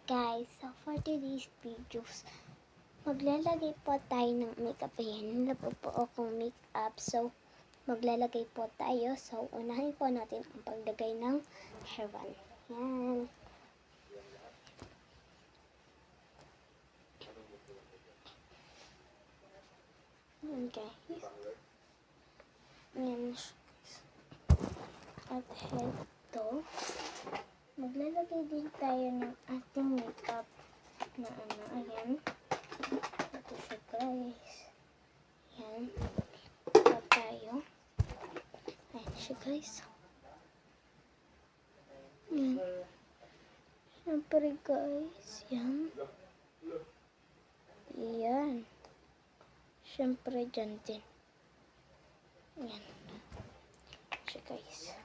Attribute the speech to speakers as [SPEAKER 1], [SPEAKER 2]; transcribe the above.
[SPEAKER 1] Guys, so for today's videos, maglalagay po tayo ng makeup. Ayan, wala po akong makeup. So, maglalagay po tayo. So, unahin po natin ang paglagay ng hairband. Yan. Yan guys. Yan. At heto, maglalagay din tayo ng ating makeup na ayan. Ito siya guys. Yan. Ito tayo. Ayan siya guys. Yan. Siyempre guys. Yan. Yan. Siyempre dyan din. Yan. Siya guys.